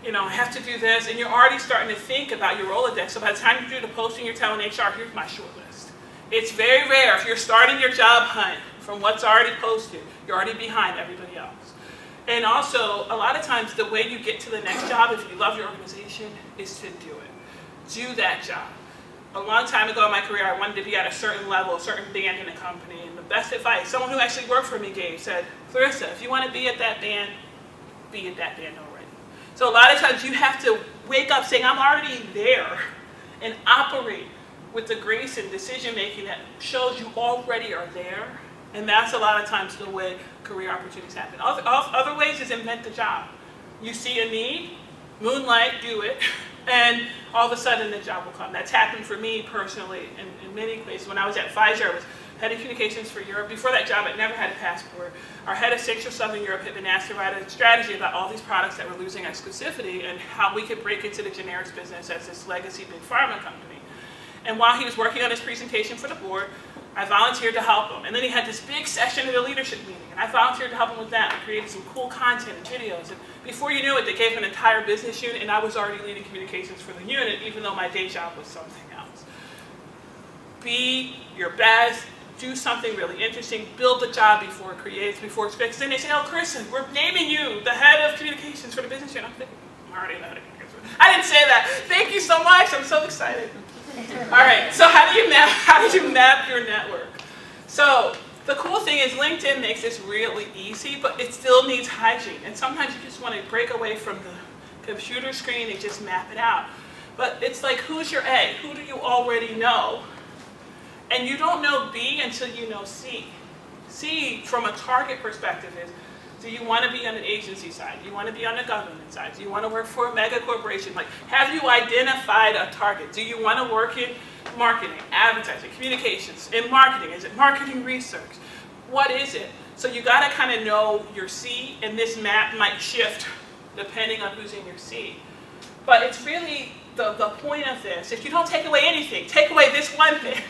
I have to do this, and you're already starting to think about your Rolodex. So by the time you do the posting, you're telling HR, here's my short list. It's very rare if you're starting your job hunt from what's already posted, you're already behind everybody else. And also, a lot of times the way you get to the next job, if you love your organization, is to do it. Do that job. A long time ago in my career, I wanted to be at a certain level, a certain band in a company. And the best advice someone who actually worked for me gave said, Clarissa, if you want to be at that band, be at that band already. So a lot of times you have to wake up saying, I'm already there, and operate with the grace and decision making that shows you already are there. And that's a lot of times the way career opportunities happen. Other ways is invent the job. You see a need, moonlight, do it, and all of a sudden the job will come. That's happened for me personally in many places. When I was at Pfizer, I was head of communications for Europe. Before that job, I'd never had a passport. Our head of Central Southern Europe had been asked to write a strategy about all these products that were losing exclusivity and how we could break into the generics business as this legacy big pharma company. And while he was working on his presentation for the board, I volunteered to help him. And then he had this big session at a leadership meeting, and I volunteered to help him with that. We created some cool content and videos. And before you knew it, they gave an entire business unit, and I was already leading communications for the unit, even though my day job was something else. Be your best. Do something really interesting. Build the job before it's fixed. Then they say, oh, Clarissa, we're naming you the head of communications for the business unit. I'm thinking, I'm already the head of communications. I didn't say that. Thank you so much. I'm so excited. All right, so how do you map your network? So the cool thing is LinkedIn makes this really easy, but it still needs hygiene. And sometimes you just want to break away from the computer screen and just map it out. But it's like, who's your A? Who do you already know? And you don't know B until you know C. C, from a target perspective, is, do you want to be on an agency side? Do you want to be on the government side? Do you want to work for a mega corporation? Like, have you identified a target? Do you want to work in marketing, advertising, communications? In marketing, is it marketing research? What is it? So you got to kind of know your C, and this map might shift depending on who's in your C. But it's really the point of this. If you don't take away anything, take away this one thing.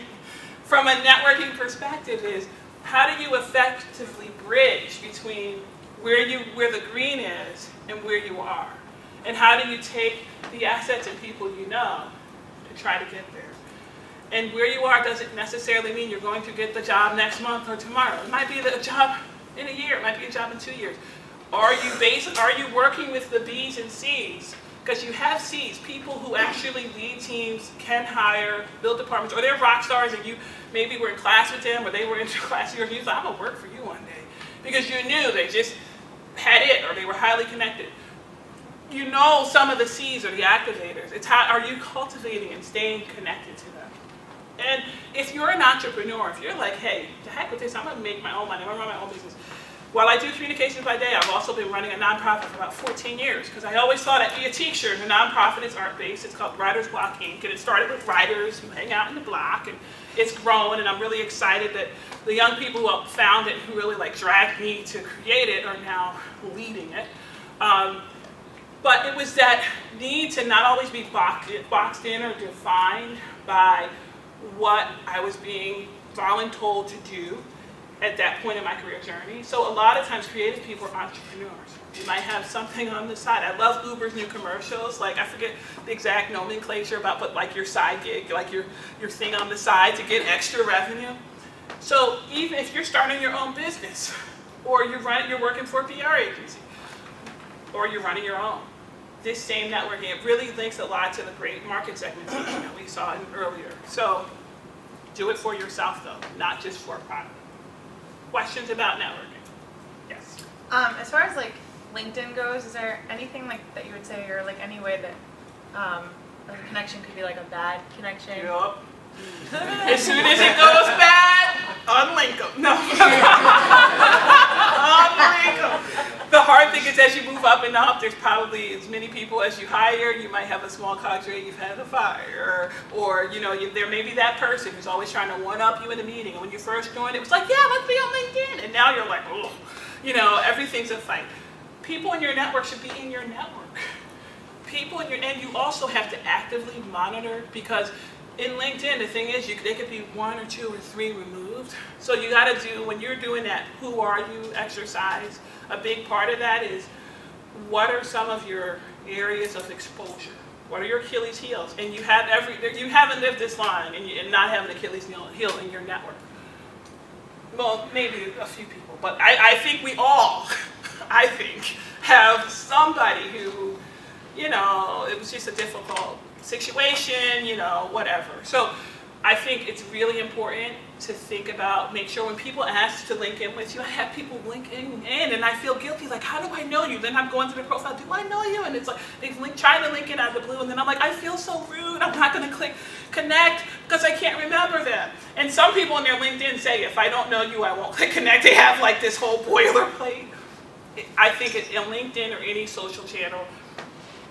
From a networking perspective is, how do you effectively bridge between where the green is and where you are? And how do you take the assets and people you know to try to get there? And where you are doesn't necessarily mean you're going to get the job next month or tomorrow. It might be the job in a year. It might be a job in 2 years. Are you working with the B's and C's? Because you have C's, people who actually lead teams, can hire, build departments, or they're rock stars and you maybe were in class with them or they were in class with you and you thought, I'm going to work for you one day. Because you knew had it or they were highly connected. You know some of the C's or the activators. It's how are you cultivating and staying connected to them. And if you're an entrepreneur, if you're like, hey, the heck with this, I'm gonna make my own money, I'm gonna run my own business. While I do communications by day, I've also been running a nonprofit for about 14 years because I always thought I'd be a teacher. The nonprofit is art-based. It's called Writers Block Inc. And it started with writers who hang out in the block, and it's grown. And I'm really excited that the young people who found it, who really like dragged me to create it, are now leading it. But it was that need to not always be boxed in or defined by what I was being voluntold to do at that point in my career journey. So a lot of times creative people are entrepreneurs. You might have something on the side. I love Uber's new commercials. Like I forget the exact nomenclature about, but like your side gig, like your thing on the side to get extra revenue. So even if you're starting your own business, or you're working for a PR agency, or you're running your own, this same networking, it really links a lot to the great market segmentation that we saw earlier. So do it for yourself though, not just for a product. Questions about networking? Yes. As far as like LinkedIn goes, is there anything like that you would say, or like any way that like a connection could be like a bad connection? Yup. As soon as it goes bad, unlink them. No. Unlink them. The hard thing is as you move up and up, there's probably as many people as you hire. You might have a small cadre you've had to fire. Or there may be that person who's always trying to one-up you in a meeting. And when you first joined, it was like, yeah, let's be on LinkedIn. And now you're like, oh, everything's a fight. People in your network should be in your network. And you also have to actively monitor, because in LinkedIn, the thing is, they could be 1 or 2 or 3 removed. So you got to do, when you're doing that who are you exercise, a big part of that is what are some of your areas of exposure? What are your Achilles heels? And you haven't lived this long and not have an Achilles heel in your network. Well, maybe a few people, but I think we all, have somebody who, it was just a difficult situation, whatever. So I think it's really important to think about, make sure when people ask to link in with you, I have people link in and I feel guilty, like, how do I know you? Then I'm going through the profile, do I know you? And it's like, they've tried to link in out of the blue, and then I'm like, I feel so rude, I'm not gonna click connect because I can't remember them. And some people in their LinkedIn say, if I don't know you, I won't click connect. They have like this whole boilerplate. I think in LinkedIn or any social channel,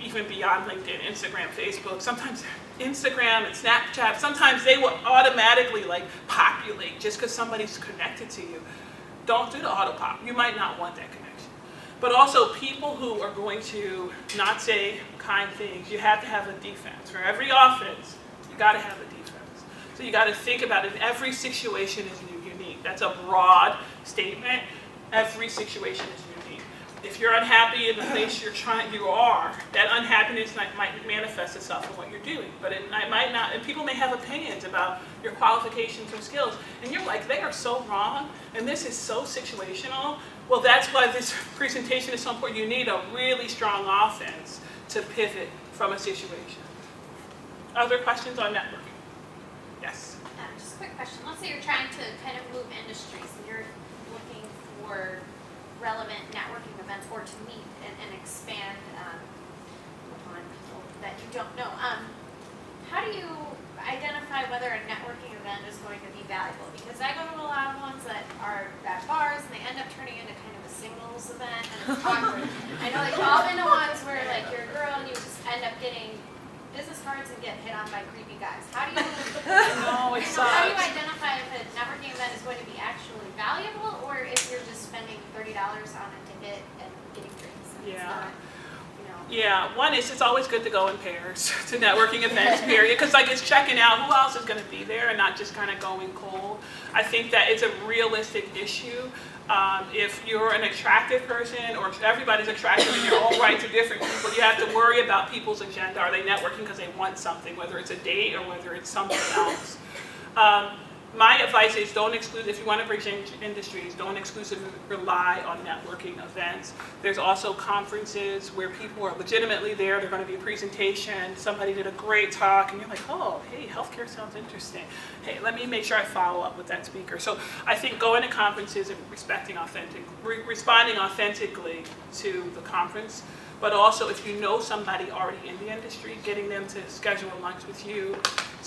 even beyond LinkedIn, Instagram, Facebook, sometimes Instagram and Snapchat, sometimes they will automatically like populate just because somebody's connected to you. Don't do the auto pop. You might not want that connection. But also people who are going to not say kind things, you have to have a defense. For every offense, you got to have a defense. So you got to think about it. Every situation is unique. That's a broad statement. Every situation is unique. If you're unhappy in the place you are, that unhappiness might manifest itself in what you're doing, but it might not. And people may have opinions about your qualifications or skills, and you're like, they are so wrong, and this is so situational. Well, that's why this presentation is so important. You need a really strong offense to pivot from a situation. Other questions on networking? Yes. Just a quick question. Let's say you're trying to kind of move industries, and you're looking for relevant networking events or to meet and expand upon people that you don't know. How do you identify whether a networking event is going to be valuable? Because I go to a lot of ones that are at bars and they end up turning into kind of a singles event and it's awkward. I know you've all been to ones where like you're a girl and you just end up getting business cards and get hit on by creepy guys. How do you No, it sucks. How do you identify if a networking event is going to be actually valuable or if you're just spending $30 on a ticket and getting drinks? And it's not, Yeah, one is it's always good to go in pairs to networking events, period, because like it's checking out who else is going to be there and not just kind of going cold. I think that it's a realistic issue. If you're an attractive person, or if everybody's attractive in your own right to different people, you have to worry about people's agenda. Are they networking because they want something, whether it's a date or whether it's something else? My advice is don't exclude, if you want to bridge industries, don't exclusively rely on networking events. There's also conferences where people are legitimately there. They're going to be a presentation. Somebody did a great talk, and you're like, oh, hey, healthcare sounds interesting. Hey, let me make sure I follow up with that speaker. So I think going to conferences and responding authentically to the conference, but also if you know somebody already in the industry, getting them to schedule a lunch with you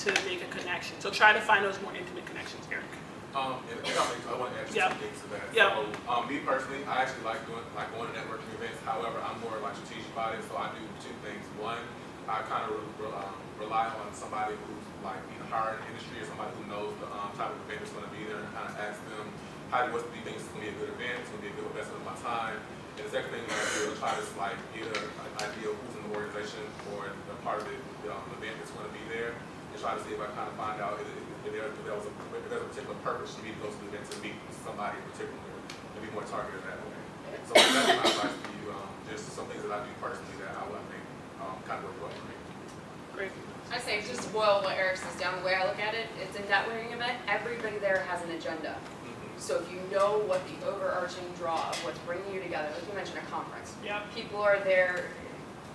to make a connection. So try to find those more intimate connections, Eric. And I want to add Yeah. two things to that. Yeah. So, me personally, I actually like going to networking events. However, I'm more like strategic about it, so I do two things. One, I kind of rely on somebody who's like either hired in the industry or somebody who knows the type of event that's going to be there, and kind of ask them, do you think it's going to be a good event? It's going to be a good investment of my time. And the second thing that I do is try to like get an idea of who's in the organization or the part of the event that's going to be there, and try to see if I kind of find out if there's a particular purpose for me to go to the event to meet somebody in particular, and be more targeted that way. So that's my advice to you. Just some things that I do personally that I would think kind of work well for me. Great. I say, just to boil what Eric says down, the way I look at it, it's a networking event, everybody there has an agenda. So if you know what the overarching draw of what's bringing you together, like you mentioned, a conference. Yep. People are there,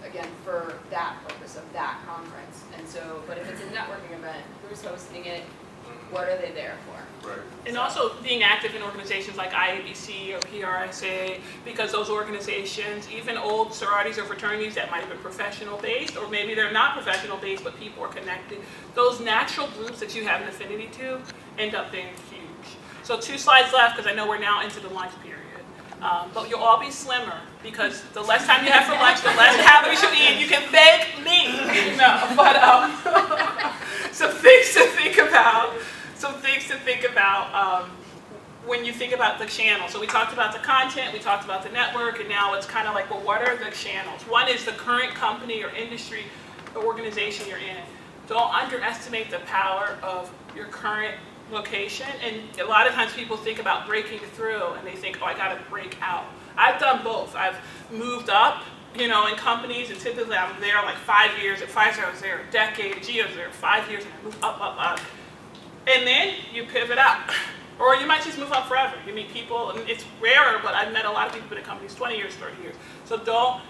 again, for that purpose of that conference. And so, but if it's a networking event, who's hosting it? What are they there for? Right. And also being active in organizations like IABC or PRSA, because those organizations, even old sororities or fraternities that might have been professional based, or maybe they're not professional based, but people are connected, those natural groups that you have an affinity to end up being huge. So 2 slides left, because I know we're now into the lunch period. But you'll all be slimmer, because the less time you have for lunch, the less calories you eat. You can thank me. No, but some things to think about. When you think about the channel. So we talked about the content, we talked about the network, and now it's kind of like, well, what are the channels? One is the current company or industry or organization you're in. Don't underestimate the power of your current location. And a lot of times people think about breaking through, and they think, oh, I got to break out. I've done both. I've moved up, in companies, and typically I'm there like 5 years. At Pfizer, I was there a decade. At GE, I was there 5 years, and I moved up. And then you pivot out. Or you might just move up forever. You meet people, and it's rarer, but I've met a lot of people in companies 20 years, 30 years. So don't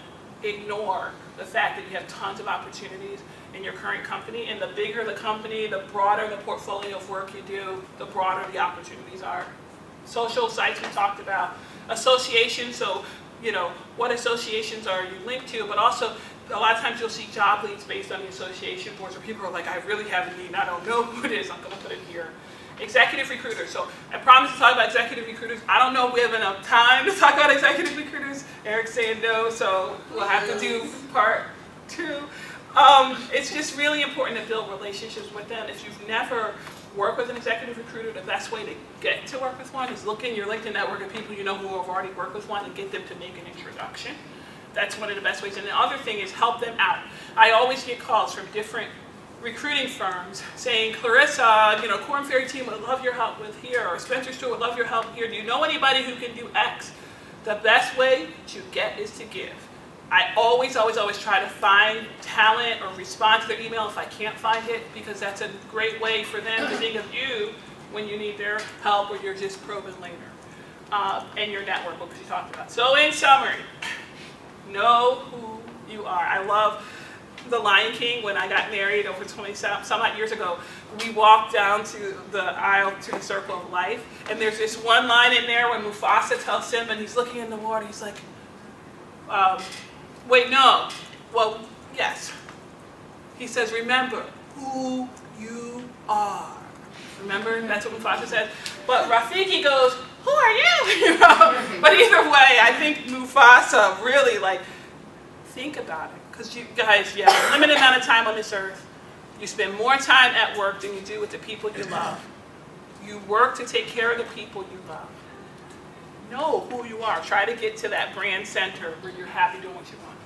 ignore the fact that you have tons of opportunities in your current company. And the bigger the company, the broader the portfolio of work you do, the broader the opportunities are. Social sites we talked about. Associations, so what associations are you linked to, but also a lot of times you'll see job leads based on the association boards where people are like, I really have a need, I don't know who it is, I'm going to put it here. Executive recruiters. So I promised to talk about executive recruiters. I don't know if we have enough time to talk about executive recruiters. Eric's saying no, so we'll have to do part 2. It's just really important to build relationships with them. If you've never worked with an executive recruiter, the best way to get to work with one is look in your LinkedIn network of people you know who have already worked with one and get them to make an introduction. That's one of the best ways. And the other thing is help them out. I always get calls from different recruiting firms saying, Clarissa, Korn Ferry team would love your help with here, or Spencer Stewart would love your help here. Do you know anybody who can do X? The best way to get is to give. I always try to find talent or respond to their email if I can't find it, because that's a great way for them to think of you when you need their help or you're just probing later. And your network, which we talked about. So in summary, know who you are. I love The Lion King. When I got married over 20-some odd years ago, we walked down to the aisle to the circle of life, and there's this one line in there when Mufasa tells Simba, and he's looking in the water, he's like, wait, no. Well, yes. He says, remember who you are. Remember? That's what Mufasa says. But Rafiki goes, who are you? But either way, I think Mufasa really, think about it. Because you guys, limited amount of time on this earth. You spend more time at work than you do with the people you love. You work to take care of the people you love. Know who you are. Try to get to that brand center where you're happy doing what you want.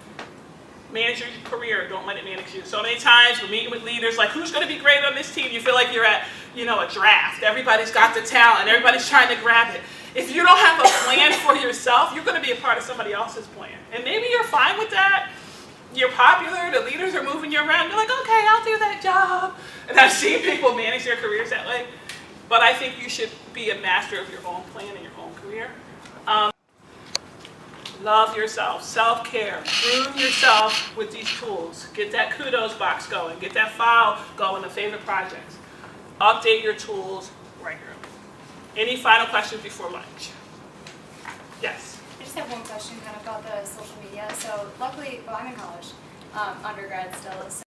Manage your career. Don't let it manage you. So many times we're meeting with leaders like, who's going to be great on this team? You feel like you're at, a draft. Everybody's got the talent. Everybody's trying to grab it. If you don't have a plan for yourself, you're going to be a part of somebody else's plan. And maybe you're fine with that. You're popular. The leaders are moving you around. You're like, okay, I'll do that job. And I've seen people manage their careers that way. but I think you should be a master of your own plan and your own career. Love yourself, self-care, groom yourself with these tools. Get that kudos box going, get that file going of favorite projects. Update your tools regularly. Any final questions before lunch? Yes. I just have one question kind of about the social media. So luckily, well, I'm in college, undergrad still.